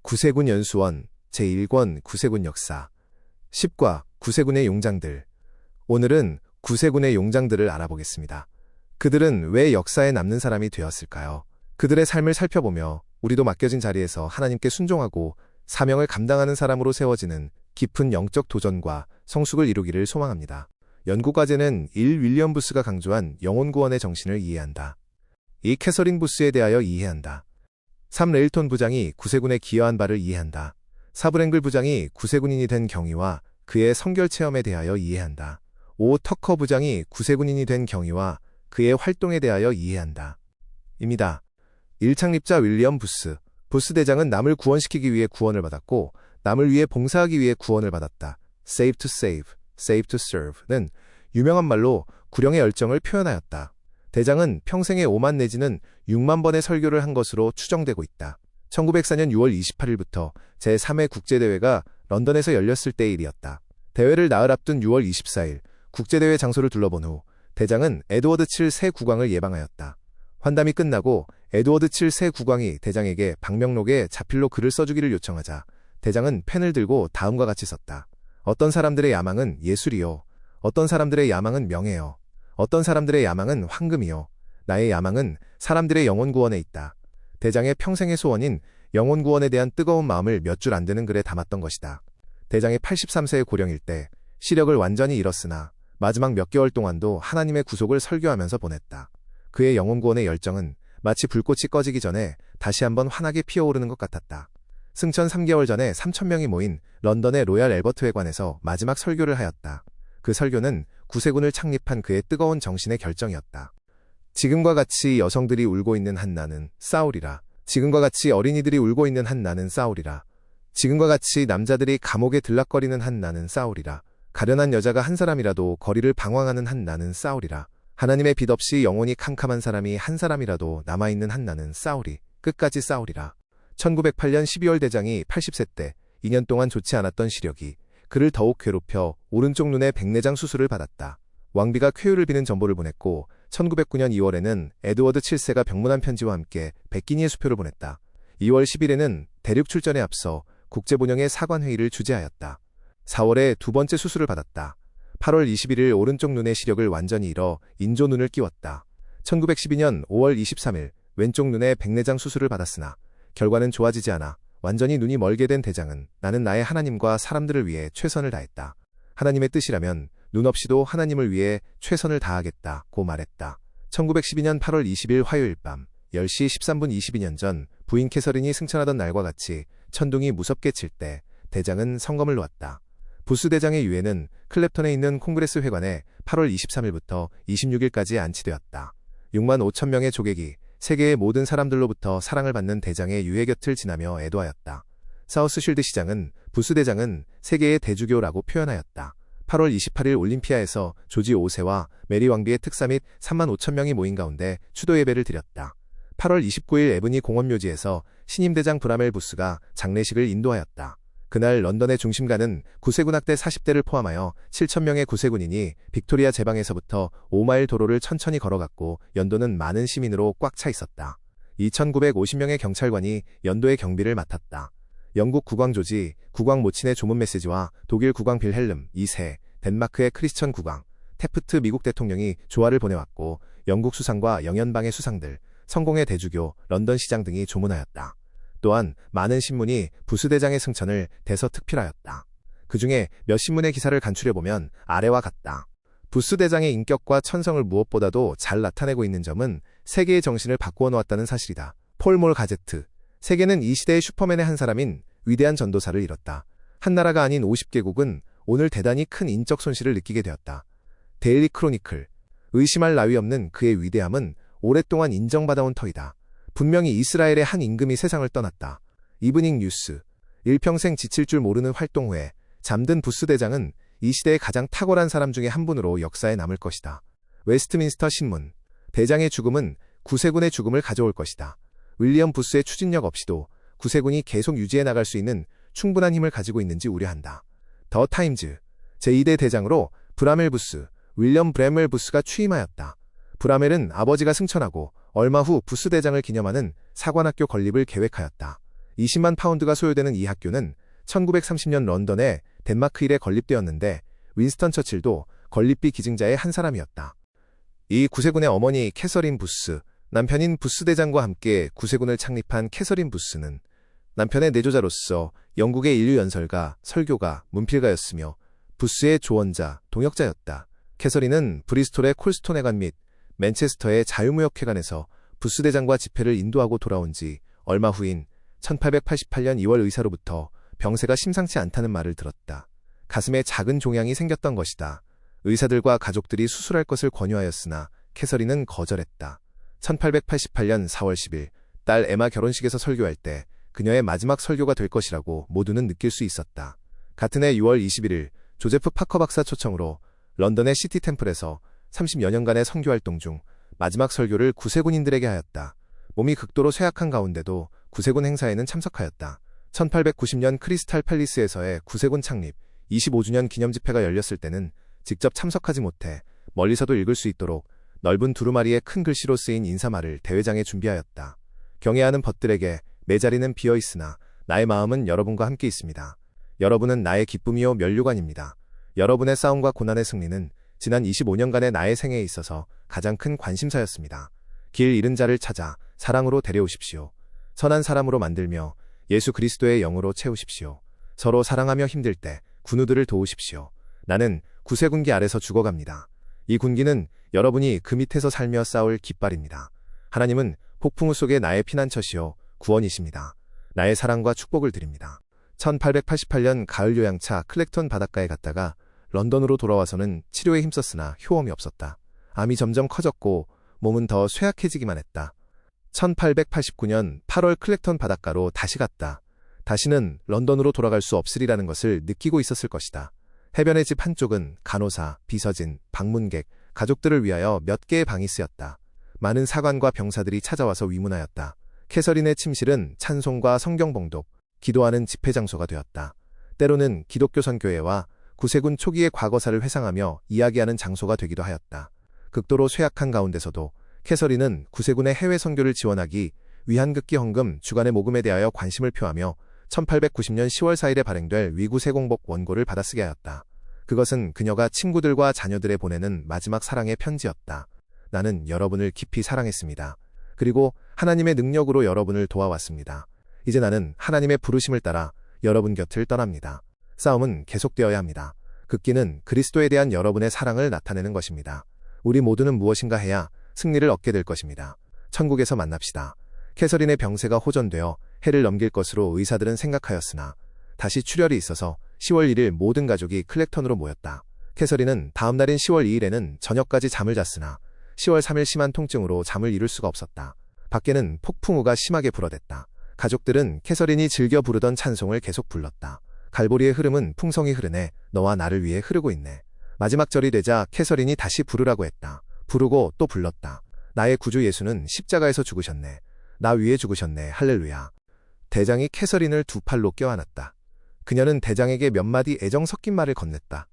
구세군 연수원 제1권 구세군 역사 10과 구세군의 용장들. 오늘은 구세군의 용장들을 알아보겠습니다. 그들은 왜 역사에 남는 사람이 되었을까요? 그들의 삶을 살펴보며 우리도 맡겨진 자리에서 하나님께 순종하고 사명을 감당하는 사람으로 세워지는 깊은 영적 도전과 성숙을 이루기를 소망합니다. 연구과제는 1. 윌리엄 부스가 강조한 영혼구원의 정신을 이해한다. 2. 캐서린 부스에 대하여 이해한다. 3. 레일톤 부장이 구세군에 기여한 바를 이해한다. 4. 브랭글 부장이 구세군인이 된 경위와 그의 성결 체험에 대하여 이해한다. 5. 터커 부장이 구세군인이 된 경위와 그의 활동에 대하여 이해한다. 입니다. 1. 창립자 윌리엄 부스. 부스 대장은 남을 구원시키기 위해 구원을 받았고 남을 위해 봉사하기 위해 구원을 받았다. Save to save, save to serve는 유명한 말로 구령의 열정을 표현하였다. 대장은 평생에 5만 내지는 6만 번의 설교를 한 것으로 추정되고 있다. 1904년 6월 28일부터 제3회 국제대회가 런던에서 열렸을 때의 일이었다. 대회를 나흘 앞둔 6월 24일 국제대회 장소를 둘러본 후 대장은 에드워드 7 세 국왕을 예방하였다. 환담이 끝나고 에드워드 7 세 국왕이 대장에게 방명록에 자필로 글을 써주기를 요청하자 대장은 펜을 들고 다음과 같이 썼다. 어떤 사람들의 야망은 예술이요. 어떤 사람들의 야망은 명예요. 어떤 사람들의 야망은 황금이요. 나의 야망은 사람들의 영혼 구원에 있다. 대장의 평생의 소원인 영혼 구원에 대한 뜨거운 마음을 몇 줄 안 되는 글에 담았던 것이다. 대장이 83세의 고령일 때 시력을 완전히 잃었으나 마지막 몇 개월 동안도 하나님의 구속을 설교하면서 보냈다. 그의 영혼 구원의 열정은 마치 불꽃이 꺼지기 전에 다시 한번 환하게 피어오르는 것 같았다. 승천 3개월 전에 3,000명이 모인 런던의 로얄 앨버트 회관에서 마지막 설교를 하였다. 그 설교는 구세군을 창립한 그의 뜨거운 정신의 결정이었다. 지금과 같이 여성들이 울고 있는 한 나는 싸우리라. 지금과 같이 어린이들이 울고 있는 한 나는 싸우리라. 지금과 같이 남자들이 감옥에 들락거리는 한 나는 싸우리라. 가련한 여자가 한 사람이라도 거리를 방황하는 한 나는 싸우리라. 하나님의 빛 없이 영혼이 캄캄한 사람이 한 사람이라도 남아있는 한 나는 싸우리. 끝까지 싸우리라. 1908년 12월 대장이 80세 때 2년 동안 좋지 않았던 시력이 그를 더욱 괴롭혀 오른쪽 눈에 백내장 수술을 받았다. 왕비가 쾌유를 비는 전보를 보냈고 1909년 2월에는 에드워드 7세가 병문안 편지와 함께 백기니의 수표를 보냈다. 2월 10일에는 대륙 출전에 앞서 국제본영의 사관회의를 주재하였다. 4월에 두 번째 수술을 받았다. 8월 21일 오른쪽 눈의 시력을 완전히 잃어 인조 눈을 끼웠다. 1912년 5월 23일 왼쪽 눈에 백내장 수술을 받았으나 결과는 좋아지지 않아 완전히 눈이 멀게 된 대장은 나는 나의 하나님과 사람들을 위해 최선을 다했다. 하나님의 뜻이라면 눈 없이도 하나님을 위해 최선을 다하겠다고 말했다. 1912년 8월 20일 화요일 밤 10시 13분 22년 전 부인 캐서린이 승천하던 날과 같이 천둥이 무섭게 칠 때 대장은 성검을 놓았다. 부스 대장의 유해는 클랩턴에 있는 콩그레스 회관에 8월 23일부터 26일까지 안치되었다. 6만 5천 명의 조객이 세계의 모든 사람들로부터 사랑을 받는 대장의 유해 곁을 지나며 애도하였다. 사우스쉴드 시장은 부스 대장은 세계의 대주교라고 표현하였다. 8월 28일 올림피아에서 조지 5세와 메리 왕비의 특사 및 3만 5천 명이 모인 가운데 추도 예배를 드렸다. 8월 29일 에브니 공원묘지에서 신임 대장 브라멜 부스가 장례식을 인도하였다. 그날 런던의 중심가는 구세군 학대 40대를 포함하여 7,000명의 구세군인이 빅토리아 제방에서부터 5마일 도로를 천천히 걸어갔고 연도는 많은 시민으로 꽉 차 있었다. 2,950명의 경찰관이 연도의 경비를 맡았다. 영국 국왕 조지, 국왕 모친의 조문 메시지와 독일 국왕 빌헬름 2세, 덴마크의 크리스천 국왕, 테프트 미국 대통령이 조화를 보내왔고 영국 수상과 영연방의 수상들, 성공의 대주교, 런던 시장 등이 조문하였다. 또한 많은 신문이 부스 대장의 승천을 대서특필하였다. 그 중에 몇 신문의 기사를 간추려보면 아래와 같다. 부스 대장의 인격과 천성을 무엇보다도 잘 나타내고 있는 점은 세계의 정신을 바꾸어 놓았다는 사실이다. 폴몰 가제트. 세계는 이 시대의 슈퍼맨의 한 사람인 위대한 전도사를 잃었다. 한 나라가 아닌 50개국은 오늘 대단히 큰 인적 손실을 느끼게 되었다. 데일리 크로니클. 의심할 나위 없는 그의 위대함은 오랫동안 인정받아온 터이다. 분명히 이스라엘의 한 임금이 세상을 떠났다. 이브닝 뉴스. 일평생 지칠 줄 모르는 활동 후에 잠든 부스 대장은 이 시대의 가장 탁월한 사람 중에 한 분으로 역사에 남을 것이다. 웨스트민스터 신문. 대장의 죽음은 구세군의 죽음을 가져올 것이다. 윌리엄 부스의 추진력 없이도 구세군이 계속 유지해 나갈 수 있는 충분한 힘을 가지고 있는지 우려한다. 더 타임즈. 제2대 대장으로 브라멜 부스, 윌리엄 브래멜 부스가 취임하였다. 브라멜은 아버지가 승천하고 얼마 후 부스 대장을 기념하는 사관학교 건립을 계획하였다. 20만 파운드가 소요되는 이 학교는 1930년 런던에 덴마크일에 건립되었는데 윈스턴 처칠도 건립비 기증자의 한 사람이었다. 이 구세군의 어머니 캐서린 부스, 남편인 부스 대장과 함께 구세군을 창립한 캐서린 부스는 남편의 내조자로서 영국의 인류 연설가, 설교가, 문필가였으며 부스의 조언자, 동역자였다. 캐서린은 브리스톨의 콜스톤회관 및 맨체스터의 자유무역회관에서 부스 대장과 집회를 인도하고 돌아온 지 얼마 후인 1888년 2월 의사로부터 병세가 심상치 않다는 말을 들었다. 가슴에 작은 종양이 생겼던 것이다. 의사들과 가족들이 수술할 것을 권유하였으나 캐서린은 거절했다. 1888년 4월 10일 딸 에마 결혼식에서 설교할 때 그녀의 마지막 설교가 될 것이라고 모두는 느낄 수 있었다. 같은 해 6월 21일 조제프 파커 박사 초청으로 런던의 시티 템플에서 30여 년간의 선교활동 중 마지막 설교를 구세군인들에게 하였다. 몸이 극도로 쇠약한 가운데도 구세군 행사에는 참석하였다. 1890년 크리스탈 팰리스에서의 구세군 창립 25주년 기념집회가 열렸을 때는 직접 참석하지 못해 멀리서도 읽을 수 있도록 넓은 두루마리에 큰 글씨로 쓰인 인사말을 대회장에 준비하였다. 경애하는 벗들에게 내 자리는 비어 있으나 나의 마음은 여러분과 함께 있습니다. 여러분은 나의 기쁨이요 면류관입니다. 여러분의 싸움과 고난의 승리는 지난 25년간의 나의 생애에 있어서 가장 큰 관심사였습니다. 길 잃은 자를 찾아 사랑으로 데려오십시오. 선한 사람으로 만들며 예수 그리스도의 영으로 채우십시오. 서로 사랑하며 힘들 때 군우들을 도우십시오. 나는 구세군기 아래서 죽어갑니다. 이 군기는 여러분이 그 밑에서 살며 싸울 깃발입니다. 하나님은 폭풍우 속에 나의 피난처시요 구원이십니다. 나의 사랑과 축복을 드립니다. 1888년 가을 요양차 클렉턴 바닷가에 갔다가 런던으로 돌아와서는 치료에 힘썼으나 효험이 없었다. 암이 점점 커졌고 몸은 더 쇠약해지기만 했다. 1889년 8월 클렉턴 바닷가로 다시 갔다. 다시는 런던으로 돌아갈 수 없으리라는 것을 느끼고 있었을 것이다. 해변의 집 한쪽은 간호사, 비서진, 방문객, 가족들을 위하여 몇 개의 방이 쓰였다. 많은 사관과 병사들이 찾아와서 위문하였다. 캐서린의 침실은 찬송과 성경 봉독, 기도하는 집회 장소가 되었다. 때로는 기독교 선교회와 구세군 초기의 과거사를 회상하며 이야기하는 장소가 되기도 하였다. 극도로 쇠약한 가운데서도 캐서린은 구세군의 해외 선교를 지원하기 위한 극기 헌금 주간의 모금에 대하여 관심을 표하며 1890년 10월 4일에 발행될 위구 세공복 원고를 받아쓰게 하였다. 그것은 그녀가 친구들과 자녀들에 보내는 마지막 사랑의 편지였다. 나는 여러분을 깊이 사랑했습니다. 그리고 하나님의 능력으로 여러분을 도와왔습니다. 이제 나는 하나님의 부르심을 따라 여러분 곁을 떠납니다. 싸움은 계속되어야 합니다. 극기는 그리스도에 대한 여러분의 사랑을 나타내는 것입니다. 우리 모두는 무엇인가 해야 승리를 얻게 될 것입니다. 천국에서 만납시다. 캐서린의 병세가 호전되어 해를 넘길 것으로 의사들은 생각하였으나 다시 출혈이 있어서 10월 1일 모든 가족이 클렉턴으로 모였다. 캐서린은 다음 날인 10월 2일에는 저녁까지 잠을 잤으나 10월 3일 심한 통증으로 잠을 이룰 수가 없었다. 밖에는 폭풍우가 심하게 불어댔다. 가족들은 캐서린이 즐겨 부르던 찬송을 계속 불렀다. 갈보리의 흐름은 풍성히 흐르네. 너와 나를 위해 흐르고 있네. 마지막 절이 되자 캐서린이 다시 부르라고 했다. 부르고 또 불렀다. 나의 구주 예수는 십자가에서 죽으셨네. 나 위에 죽으셨네. 할렐루야. 대장이 캐서린을 두 팔로 껴안았다. 그녀는 대장에게 몇 마디 애정 섞인 말을 건넸다.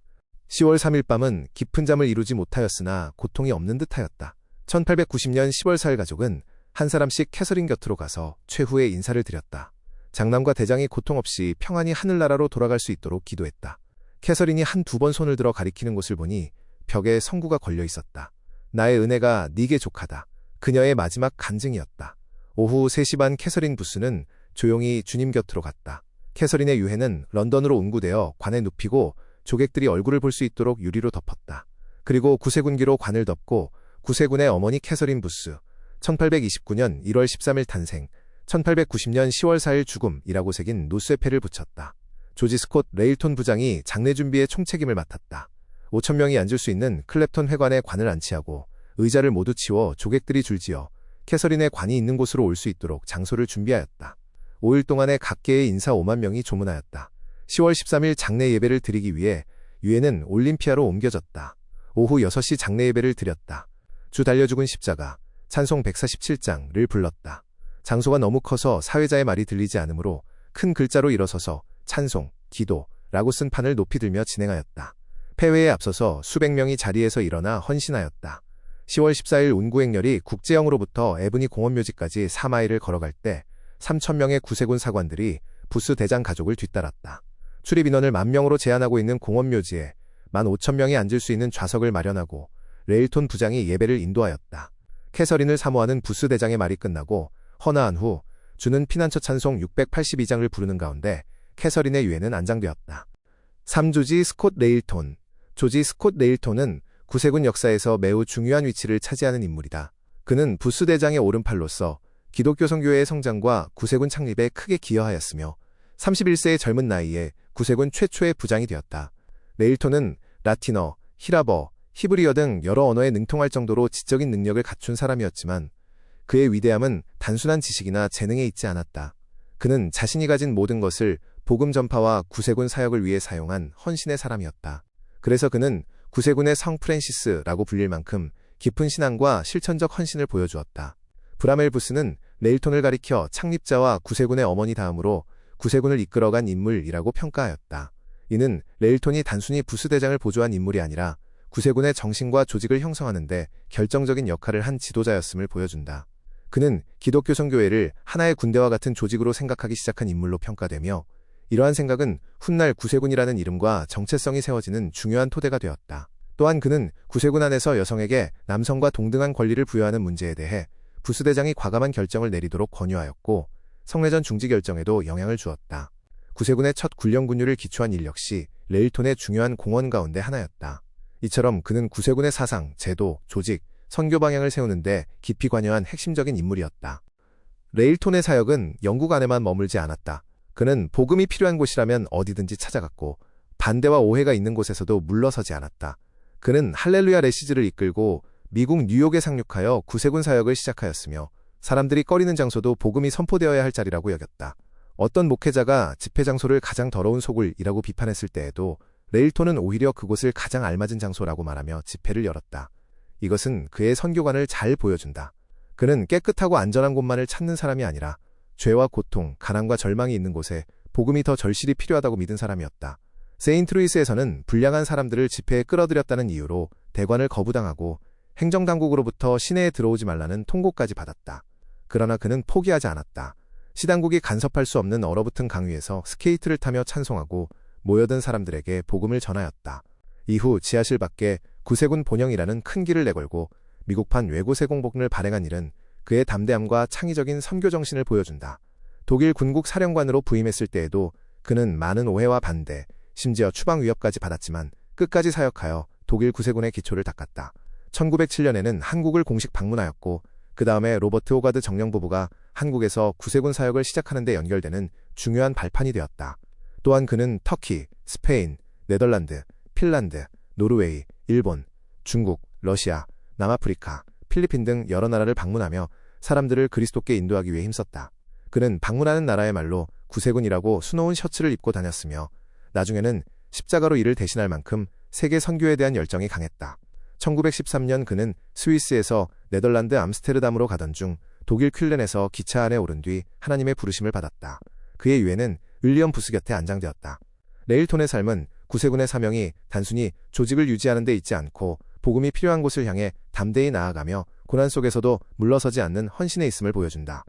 10월 3일 밤은 깊은 잠을 이루지 못하였으나 고통이 없는 듯하였다. 1890년 10월 4일 가족은 한 사람씩 캐서린 곁으로 가서 최후의 인사를 드렸다. 장남과 대장이 고통 없이 평안히 하늘나라로 돌아갈 수 있도록 기도했다. 캐서린이 한두 번 손을 들어 가리키는 곳을 보니 벽에 성구가 걸려 있었다. 나의 은혜가 네게 족하다. 그녀의 마지막 간증이었다. 오후 3시 반 캐서린 부스는 조용히 주님 곁으로 갔다. 캐서린의 유해는 런던으로 운구되어 관에 눕히고 조객들이 얼굴을 볼 수 있도록 유리로 덮었다. 그리고 구세군기로 관을 덮고 구세군의 어머니 캐서린 부스, 1829년 1월 13일 탄생, 1890년 10월 4일 죽음이라고 새긴 노쇠패를 붙였다. 조지 스콧 레일톤 부장이 장례 준비에 총책임을 맡았다. 5,000명이 앉을 수 있는 클랩턴 회관에 관을 안치하고 의자를 모두 치워 조객들이 줄지어 캐서린의 관이 있는 곳으로 올 수 있도록 장소를 준비하였다. 5일 동안에 각계의 인사 5만 명이 조문하였다. 10월 13일 장례 예배를 드리기 위해 유해는 올림피아로 옮겨졌다. 오후 6시 장례 예배를 드렸다. 주 달려 죽은 십자가, 찬송 147장을 불렀다. 장소가 너무 커서 사회자의 말이 들리지 않으므로 큰 글자로 일어서서 찬송, 기도라고 쓴 판을 높이 들며 진행하였다. 폐회에 앞서서 수백 명이 자리에서 일어나 헌신하였다. 10월 14일 운구행렬이 국제영으로부터 에브니 공원묘지까지 4마일을 걸어갈 때 3,000명의 구세군 사관들이 부스 대장 가족을 뒤따랐다. 출입 인원을 10,000명으로 제한하고 있는 공원묘지에 15,000명이 앉을 수 있는 좌석을 마련하고 레일톤 부장이 예배를 인도하였다. 캐서린을 사모하는 부스 대장의 말이 끝나고 헌화한 후 주는 피난처 찬송 682장을 부르는 가운데 캐서린의 유해는 안장되었다. 3조지 스콧 레일톤. 조지 스콧 레일톤은 구세군 역사에서 매우 중요한 위치를 차지하는 인물이다. 그는 부스 대장의 오른팔로서 기독교 선교회의 성장과 구세군 창립에 크게 기여하였으며 31세의 젊은 나이에 구세군 최초의 부장이 되었다. 레일톤은 라틴어, 히라버, 히브리어 등 여러 언어에 능통할 정도로 지적인 능력을 갖춘 사람이었지만 그의 위대함은 단순한 지식이나 재능에 있지 않았다. 그는 자신이 가진 모든 것을 복음 전파와 구세군 사역을 위해 사용한 헌신의 사람이었다. 그래서 그는 구세군의 성 프랜시스라고 불릴 만큼 깊은 신앙과 실천적 헌신을 보여주었다. 브라멜부스는 레일톤을 가리켜 창립자와 구세군의 어머니 다음으로 구세군을 이끌어간 인물이라고 평가하였다. 이는 레일톤이 단순히 부스 대장을 보조한 인물이 아니라 구세군의 정신과 조직을 형성하는 데 결정적인 역할을 한 지도자였음을 보여준다. 그는 기독교 선교회를 하나의 군대와 같은 조직으로 생각하기 시작한 인물로 평가되며 이러한 생각은 훗날 구세군이라는 이름과 정체성이 세워지는 중요한 토대가 되었다. 또한 그는 구세군 안에서 여성에게 남성과 동등한 권리를 부여하는 문제에 대해 부수대장이 과감한 결정을 내리도록 권유하였고 성내전 중지 결정에도 영향을 주었다. 구세군의 첫 군령 군율을 기초한 일 역시 레일톤의 중요한 공헌 가운데 하나였다. 이처럼 그는 구세군의 사상, 제도, 조직, 선교 방향을 세우는 데 깊이 관여한 핵심적인 인물이었다. 레일톤의 사역은 영국 안에만 머물지 않았다. 그는 복음이 필요한 곳이라면 어디든지 찾아갔고 반대와 오해가 있는 곳에서도 물러서지 않았다. 그는 할렐루야 레시즈를 이끌고 미국 뉴욕에 상륙하여 구세군 사역을 시작하였으며 사람들이 꺼리는 장소도 복음이 선포되어야 할 자리라고 여겼다. 어떤 목회자가 집회 장소를 가장 더러운 소굴이라고 비판했을 때에도 레일톤은 오히려 그곳을 가장 알맞은 장소라고 말하며 집회를 열었다. 이것은 그의 선교관을 잘 보여준다. 그는 깨끗하고 안전한 곳만을 찾는 사람이 아니라 죄와 고통, 가난과 절망이 있는 곳에 복음이 더 절실히 필요하다고 믿은 사람이었다. 세인트루이스에서는 불량한 사람들을 집회에 끌어들였다는 이유로 대관을 거부당하고 행정당국으로부터 시내에 들어오지 말라는 통고까지 받았다. 그러나 그는 포기하지 않았다. 시당국이 간섭할 수 없는 얼어붙은 강 위에서 스케이트를 타며 찬송하고 모여든 사람들에게 복음을 전하였다. 이후 지하실 밖에 구세군 본영이라는 큰 길을 내걸고 미국판 외고세공복을 발행한 일은 그의 담대함과 창의적인 선교 정신을 보여준다. 독일 군국 사령관으로 부임했을 때에도 그는 많은 오해와 반대, 심지어 추방 위협까지 받았지만 끝까지 사역하여 독일 구세군의 기초를 닦았다. 1907년에는 한국을 공식 방문하였고 그 다음에 로버트 호가드 정령 부부가 한국에서 구세군 사역을 시작하는 데 연결되는 중요한 발판이 되었다. 또한 그는 터키, 스페인, 네덜란드, 핀란드, 노르웨이, 일본, 중국, 러시아, 남아프리카, 필리핀 등 여러 나라를 방문하며 사람들을 그리스도께 인도하기 위해 힘썼다. 그는 방문하는 나라의 말로 구세군이라고 수놓은 셔츠를 입고 다녔으며 나중에는 십자가로 이를 대신할 만큼 세계 선교에 대한 열정이 강했다. 1913년 그는 스위스에서 네덜란드 암스테르담으로 가던 중 독일 퀼렌에서 기차 안에 오른 뒤 하나님의 부르심을 받았다. 그의 유해는 윌리엄 부스 곁에 안장되었다. 레일톤의 삶은 구세군의 사명이 단순히 조직을 유지하는 데 있지 않고 복음이 필요한 곳을 향해 담대히 나아가며 고난 속에서도 물러서지 않는 헌신에 있음을 보여준다.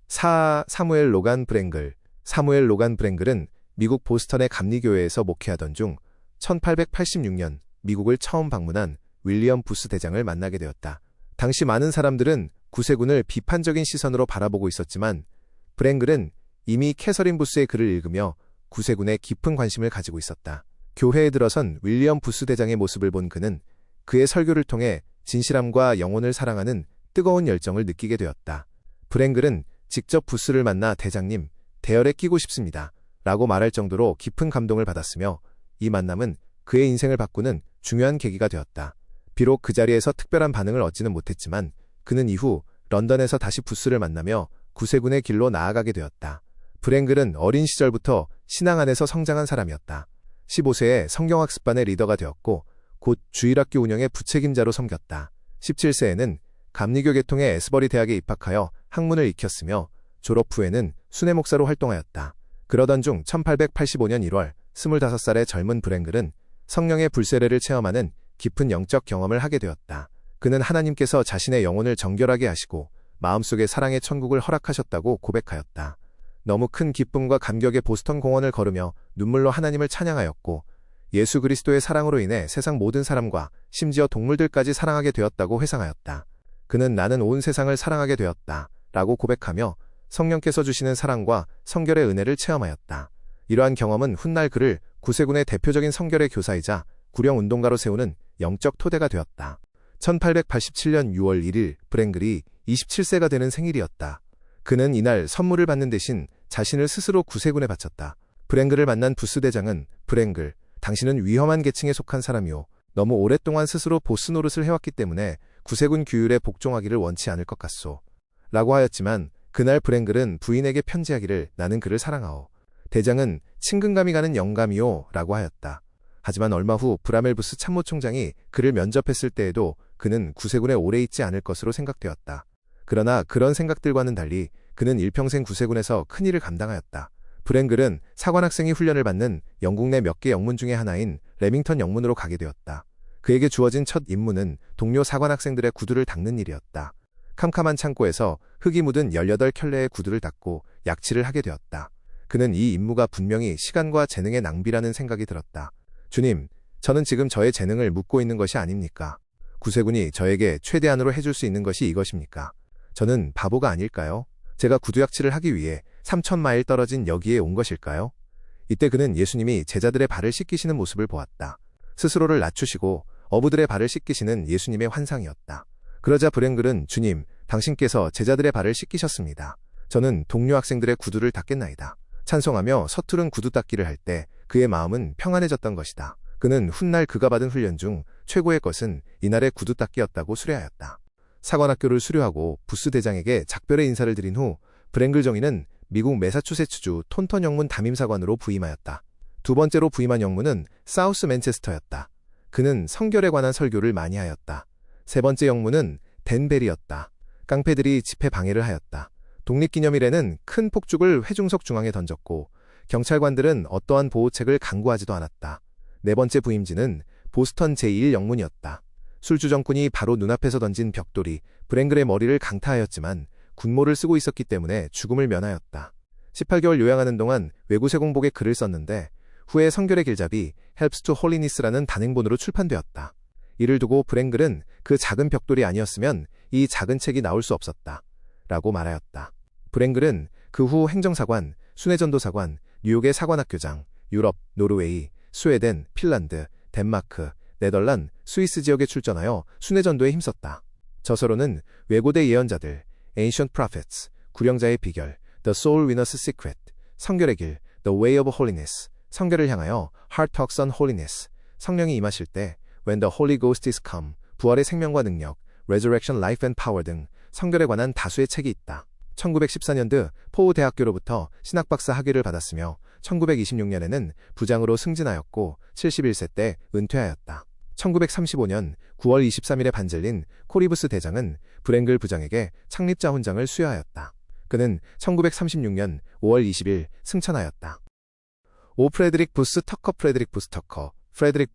사무엘 로간 브랭글. 사무엘 로간 브랭글은 미국 보스턴의 감리교회에서 목회하던 중 1886년 미국을 처음 방문한 윌리엄 부스 대장을 만나게 되었다. 당시 많은 사람들은 구세군을 비판적인 시선으로 바라보고 있었지만 브랭글은 이미 캐서린 부스의 글을 읽으며 구세군에 깊은 관심을 가지고 있었다. 교회에 들어선 윌리엄 부스 대장의 모습을 본 그는 그의 설교를 통해 진실함과 영혼을 사랑하는 뜨거운 열정을 느끼게 되었다. 브랭글은 직접 부스를 만나 대장님, 대열에 끼고 싶습니다. 라고 말할 정도로 깊은 감동을 받았으며 이 만남은 그의 인생을 바꾸는 중요한 계기가 되었다. 비록 그 자리에서 특별한 반응을 얻지는 못했지만 그는 이후 런던에서 다시 부스를 만나며 구세군의 길로 나아가게 되었다. 브랭글은 어린 시절부터 신앙 안에서 성장한 사람이었다. 15세에 성경학습반의 리더가 되었고 곧 주일학교 운영의 부책임자로 섬겼다. 17세에는 감리교 계통의 에스버리 대학에 입학하여 학문을 익혔으며 졸업 후에는 순회 목사로 활동하였다. 그러던 중 1885년 1월 25살의 젊은 브랭글은 성령의 불세례를 체험하는 깊은 영적 경험을 하게 되었다. 그는 하나님께서 자신의 영혼을 정결하게 하시고 마음속에 사랑의 천국을 허락하셨다고 고백하였다. 너무 큰 기쁨과 감격에 보스턴 공원을 걸으며 눈물로 하나님을 찬양하였고 예수 그리스도의 사랑으로 인해 세상 모든 사람과 심지어 동물들까지 사랑하게 되었다고 회상하였다. 그는 나는 온 세상을 사랑하게 되었다 라고 고백하며 성령께서 주시는 사랑과 성결의 은혜를 체험하였다. 이러한 경험은 훗날 그를 구세군의 대표적인 성결의 교사이자 구령운동가로 세우는 영적 토대가 되었다. 1887년 6월 1일 브랭글이 27세가 되는 생일이었다. 그는 이날 선물을 받는 대신 자신을 스스로 구세군에 바쳤다. 브랭글을 만난 부스 대장은 브랭글, 당신은 위험한 계층에 속한 사람이오. 너무 오랫동안 스스로 보스 노릇을 해왔기 때문에 구세군 규율에 복종하기를 원치 않을 것 같소. 라고 하였지만 그날 브랭글은 부인에게 편지하기를 나는 그를 사랑하오. 대장은 친근감이 가는 영감이오 라고 하였다. 하지만 얼마 후 브라멜부스 참모총장이 그를 면접했을 때에도 그는 구세군에 오래 있지 않을 것으로 생각되었다. 그러나 그런 생각들과는 달리 그는 일평생 구세군에서 큰일을 감당하였다. 브랭글은 사관학생이 훈련을 받는 영국 내 몇 개 영문 중의 하나인 레밍턴 영문으로 가게 되었다. 그에게 주어진 첫 임무는 동료 사관학생들의 구두를 닦는 일이었다. 캄캄한 창고에서 흙이 묻은 18켤레의 구두를 닦고 약칠을 하게 되었다. 그는 이 임무가 분명히 시간과 재능의 낭비라는 생각이 들었다. 주님, 저는 지금 저의 재능을 묻고 있는 것이 아닙니까? 구세군이 저에게 최대한으로 해줄 수 있는 것이 이것입니까? 저는 바보가 아닐까요? 제가 구두약칠을 하기 위해 3000마일 떨어진 여기에 온 것일까요? 이때 그는 예수님이 제자들의 발을 씻기시는 모습을 보았다. 스스로를 낮추시고 어부들의 발을 씻기시는 예수님의 환상이었다. 그러자 브랭글은 주님, 당신께서 제자들의 발을 씻기셨습니다. 저는 동료 학생들의 구두를 닦겠나이다. 찬송하며 서투른 구두 닦기를 할 때 그의 마음은 평안해졌던 것이다. 그는 훗날 그가 받은 훈련 중 최고의 것은 이날의 구두 닦기였다고 수료하였다. 사관학교를 수료하고 부스 대장에게 작별의 인사를 드린 후 브랭글 정의는 미국 매사추세츠주 톤턴 영문 담임사관으로 부임하였다. 두 번째로 부임한 영문은 사우스 맨체스터였다. 그는 성결에 관한 설교를 많이 하였다. 세 번째 영문은 댄벨이었다. 깡패들이 집회 방해를 하였다. 독립기념일에는 큰 폭죽을 회중석 중앙에 던졌고 경찰관들은 어떠한 보호책을 강구하지도 않았다. 네 번째 부임지는 보스턴 제1영문이었다. 술주정꾼이 바로 눈앞에서 던진 벽돌이 브랭글의 머리를 강타하였지만 군모를 쓰고 있었기 때문에 죽음을 면하였다. 18개월 요양하는 동안 외구세공복에 글을 썼는데 후에 성결의 길잡이 Helps to Holiness라는 단행본으로 출판되었다. 이를 두고 브랭글은 그 작은 벽돌이 아니었으면 이 작은 책이 나올 수 없었다. 라고 말하였다. 브랭글은 그 후 행정사관, 순회전도사관, 뉴욕의 사관학교장, 유럽, 노르웨이, 스웨덴, 핀란드, 덴마크, 네덜란, 스위스 지역에 출전하여 순회전도에 힘썼다. 저서로는 외고대 예언자들, Ancient Prophets, 구령자의 비결, The Soul Winner's Secret, 성결의 길, The Way of Holiness, 성결을 향하여 Heart Talks on Holiness, 성령이 임하실 때 When the Holy Ghost is Come, 부활의 생명과 능력, Resurrection Life and Power 등 성결에 관한 다수의 책이 있다. 1914년도 포우 대학교로부터 신학박사 학위를 받았으며 1926년에는 부장으로 승진하였고 71세 때 은퇴하였다. 1935년 9월 23일에 반젤린 코리브스 대장은 브랭글 부장에게 창립자 훈장을 수여하였다. 그는 1936년 5월 20일 승천하였다. 오 프레드릭 부스 터커 프레드릭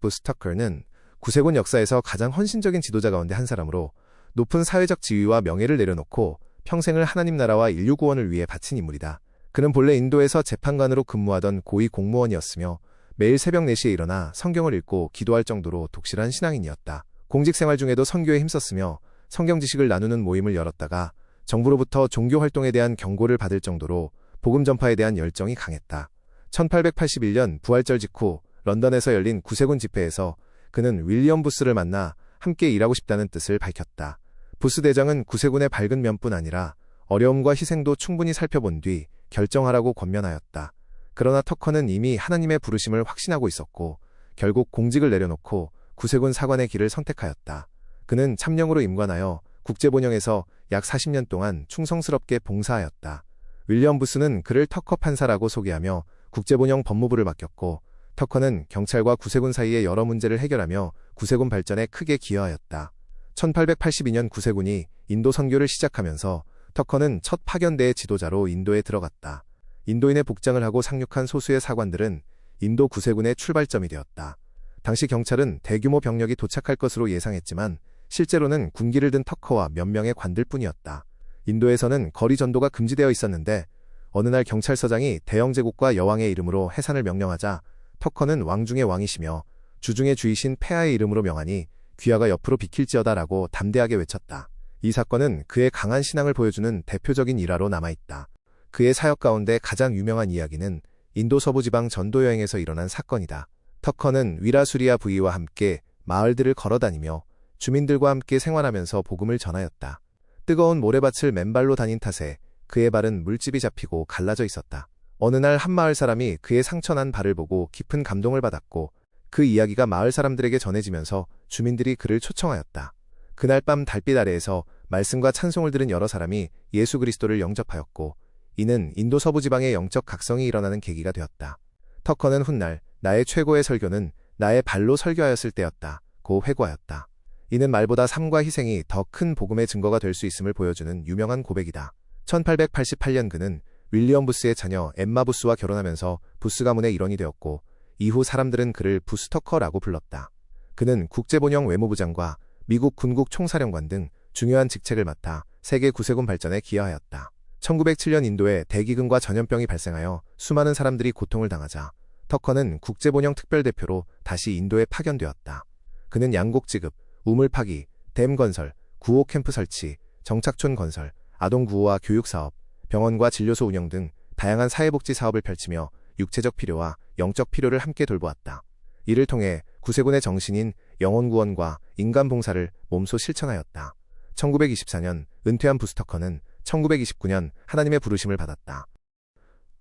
부스 터커는 구세군 역사에서 가장 헌신적인 지도자 가운데 한 사람으로 높은 사회적 지위와 명예를 내려놓고 평생을 하나님 나라와 인류 구원을 위해 바친 인물이다. 그는 본래 인도에서 재판관으로 근무하던 고위 공무원이었으며 매일 새벽 4시에 일어나 성경을 읽고 기도할 정도로 독실한 신앙인이었다. 공직 생활 중에도 선교에 힘썼으며 성경 지식을 나누는 모임을 열었다가 정부로부터 종교 활동에 대한 경고를 받을 정도로 복음 전파에 대한 열정이 강했다. 1881년 부활절 직후 런던에서 열린 구세군 집회에서 그는 윌리엄 부스를 만나 함께 일하고 싶다는 뜻을 밝혔다. 부스 대장은 구세군의 밝은 면뿐 아니라 어려움과 희생도 충분히 살펴본 뒤 결정하라고 권면하였다. 그러나 터커는 이미 하나님의 부르심을 확신하고 있었고 결국 공직을 내려놓고 구세군 사관의 길을 선택하였다. 그는 참령으로 임관하여 국제본영에서 약 40년 동안 충성스럽게 봉사하였다. 윌리엄 부스는 그를 터커 판사라고 소개하며 국제본영 법무부를 맡겼고 터커는 경찰과 구세군 사이의 여러 문제를 해결하며 구세군 발전에 크게 기여하였다. 1882년 구세군이 인도 선교를 시작하면서 터커는 첫 파견대의 지도자로 인도에 들어갔다. 인도인의 복장을 하고 상륙한 소수의 사관들은 인도 구세군의 출발점이 되었다. 당시 경찰은 대규모 병력이 도착할 것으로 예상했지만 실제로는 군기를 든 터커와 몇 명의 관들뿐이었다. 인도에서는 거리 전도가 금지되어 있었는데 어느 날 경찰서장이 대영 제국과 여왕의 이름으로 해산을 명령하자 터커는 왕 중의 왕이시며 주 중의 주이신 폐하의 이름으로 명하니 귀하가 옆으로 비킬지어다라고 담대하게 외쳤다. 이 사건은 그의 강한 신앙을 보여주는 대표적인 일화로 남아있다. 그의 사역 가운데 가장 유명한 이야기는 인도 서부지방 전도 여행에서 일어난 사건이다. 터커는 위라수리아 부위와 함께 마을들을 걸어다니며 주민들과 함께 생활하면서 복음을 전하였다. 뜨거운 모래밭을 맨발로 다닌 탓에 그의 발은 물집이 잡히고 갈라져 있었다. 어느 날 한 마을 사람이 그의 상처난 발을 보고 깊은 감동을 받았고 그 이야기가 마을 사람들에게 전해지면서 주민들이 그를 초청하였다. 그날 밤 달빛 아래에서 말씀과 찬송을 들은 여러 사람이 예수 그리스도를 영접하였고 이는 인도 서부지방의 영적 각성이 일어나는 계기가 되었다. 터커는 훗날 나의 최고의 설교는 나의 발로 설교하였을 때였다 고 회고하였다. 이는 말보다 삶과 희생이 더 큰 복음의 증거가 될 수 있음을 보여주는 유명한 고백이다. 1888년 그는 윌리엄 부스의 자녀 엠마 부스와 결혼하면서 부스 가문의 일원이 되었고 이후 사람들은 그를 부스 터커라고 불렀다. 그는 국제번영 외무부장과 미국 군국 총사령관 등 중요한 직책을 맡아 세계 구세군 발전에 기여하였다. 1907년 인도에 대기근과 전염병이 발생하여 수많은 사람들이 고통을 당하자 터커는 국제번영 특별대표로 다시 인도에 파견되었다. 그는 양곡 지급, 우물 파기, 댐 건설, 구호 캠프 설치, 정착촌 건설, 아동 구호와 교육 사업, 병원과 진료소 운영 등 다양한 사회복지 사업을 펼치며 육체적 필요와 영적 필요를 함께 돌보았다. 이를 통해 구세군의 정신인 영혼 구원과 인간 봉사를 몸소 실천하였다. 1924년 은퇴한 부스 터커는 1929년 하나님의 부르심을 받았다.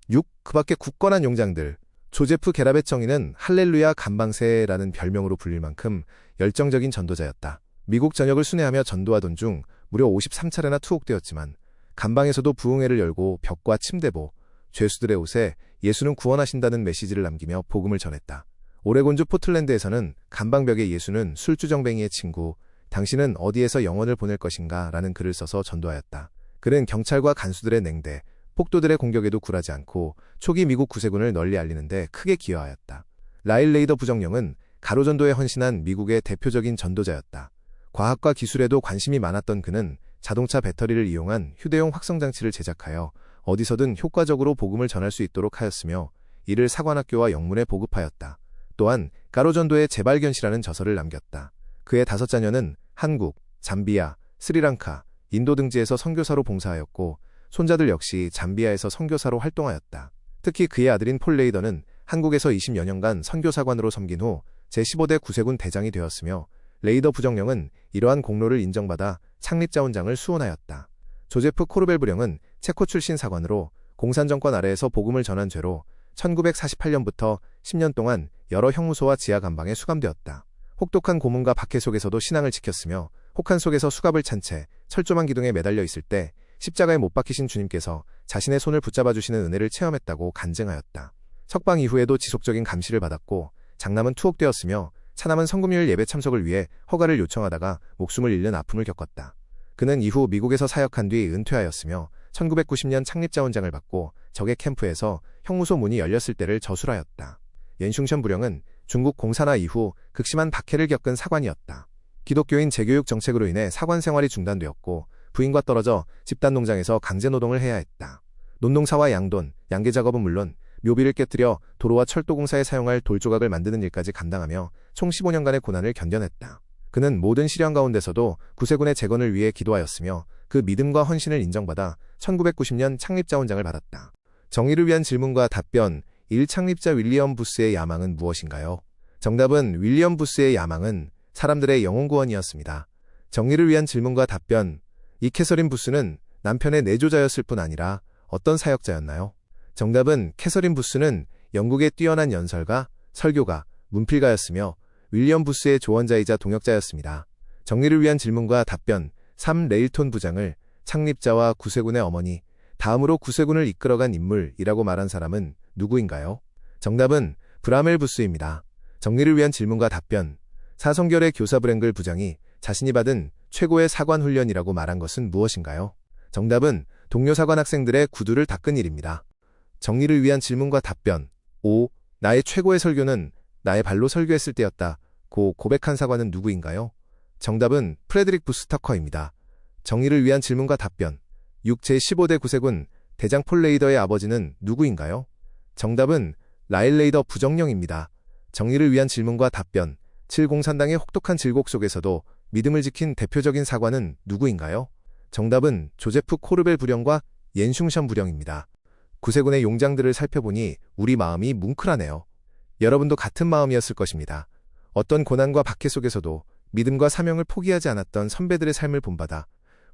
6. 그 밖에 굳건한 용장들. 조제프 게라벳 정의는 할렐루야 간방새라는 별명으로 불릴 만큼 열정적인 전도자였다. 미국 전역을 순회하며 전도하던 중 무려 53차례나 투옥되었지만 간방에서도 부흥회를 열고 벽과 침대보, 죄수들의 옷에 예수는 구원하신다는 메시지를 남기며 복음을 전했다. 오레곤주 포틀랜드에서는 간방벽에 예수는 술주정뱅이의 친구, 당신은 어디에서 영혼을 보낼 것인가 라는 글을 써서 전도하였다. 그는 경찰과 간수들의 냉대, 폭도들의 공격에도 굴하지 않고 초기 미국 구세군을 널리 알리는데 크게 기여하였다. 라일 레이더 부정령은 가로전도에 헌신한 미국의 대표적인 전도자였다. 과학과 기술에도 관심이 많았던 그는 자동차 배터리를 이용한 휴대용 확성장치를 제작하여 어디서든 효과적으로 복음을 전할 수 있도록 하였으며 이를 사관학교와 영문에 보급하였다. 또한 가로전도의 재발견시라는 저서를 남겼다. 그의 5자녀는 한국, 잠비아, 스리랑카, 인도 등지에서 선교사로 봉사하였고 손자들 역시 잠비아에서 선교사로 활동하였다. 특히 그의 아들인 폴 레이더는 한국에서 20여 년간 선교사관으로 섬긴 후 제15대 구세군 대장이 되었으며 레이더 부정령은 이러한 공로를 인정받아 창립자원장을 수혼하였다. 조제프 코르벨 부령은 체코 출신 사관으로 공산정권 아래에서 복음을 전한 죄로 1948년부터 10년 동안 여러 형무소와 지하 감방에 수감되었다. 혹독한 고문과 박해 속에서도 신앙을 지켰으며 혹한 속에서 수갑을 찬 채 철조망 기둥에 매달려 있을 때 십자가에 못 박히신 주님께서 자신의 손을 붙잡아 주시는 은혜를 체험했다고 간증하였다. 석방 이후에도 지속적인 감시를 받았고 장남은 투옥되었으며 차남은 성금요일 예배 참석을 위해 허가를 요청하다가 목숨을 잃는 아픔을 겪었다. 그는 이후 미국에서 사역한 뒤 은퇴하였으며 1990년 창립자원장을 받고 적의 캠프에서 형무소 문이 열렸을 때를 저술하였다. 옌슝션 부령은 중국 공산화 이후 극심한 박해를 겪은 사관이었다. 기독교인 재교육 정책으로 인해 사관 생활이 중단되었고 부인과 떨어져 집단 농장에서 강제노동을 해야 했다. 논농사와 양돈, 양계 작업은 물론 묘비를 깨뜨려 도로와 철도 공사에 사용할 돌조각을 만드는 일까지 감당하며 총 15년간의 고난을 견뎌냈다. 그는 모든 시련 가운데서도 구세군의 재건을 위해 기도하였으며 그 믿음과 헌신을 인정받아 1990년 창립자원장을 받았다. 정의를 위한 질문과 답변 1. 창립자 윌리엄 부스의 야망은 무엇인가요? 정답은 윌리엄 부스의 야망은 사람들의 영혼 구원이었습니다. 정의를 위한 질문과 답변 이 캐서린 부스는 남편의 내조자였을 뿐 아니라 어떤 사역자였나요? 정답은 캐서린 부스는 영국의 뛰어난 연설가, 설교가, 문필가였으며 윌리엄 부스의 조언자이자 동역자였습니다. 정의를 위한 질문과 답변 3. 레일톤 부장을 창립자와 구세군의 어머니, 다음으로 구세군을 이끌어간 인물이라고 말한 사람은 누구인가요? 정답은 브라멜 부스입니다. 정의를 위한 질문과 답변 사성결의 교사 브랭글 부장이 자신이 받은 최고의 사관 훈련이라고 말한 것은 무엇인가요? 정답은 동료 사관 학생들의 구두를 닦은 일입니다. 정의를 위한 질문과 답변 5. 나의 최고의 설교는 나의 발로 설교했을 때였다. 고 고백한 사관은 누구인가요? 정답은 프레드릭 부스 터커입니다. 정의를 위한 질문과 답변 6 제15대 구세군 대장 폴 레이더의 아버지는 누구인가요? 정답은 라일 레이더 부정령입니다. 정의를 위한 질문과 답변, 703당의 혹독한 질곡 속에서도 믿음을 지킨 대표적인 사관은 누구인가요? 정답은 조제프 코르벨 부령과 옌숑션 부령입니다. 구세군의 용장들을 살펴보니 우리 마음이 뭉클하네요. 여러분도 같은 마음이었을 것입니다. 어떤 고난과 박해 속에서도 믿음과 사명을 포기하지 않았던 선배들의 삶을 본받아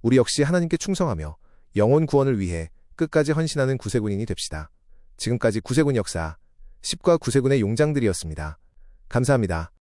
우리 역시 하나님께 충성하며 영혼 구원을 위해 끝까지 헌신하는 구세군인이 됩시다. 지금까지 구세군 역사 10과 구세군의 용장들이었습니다. 감사합니다.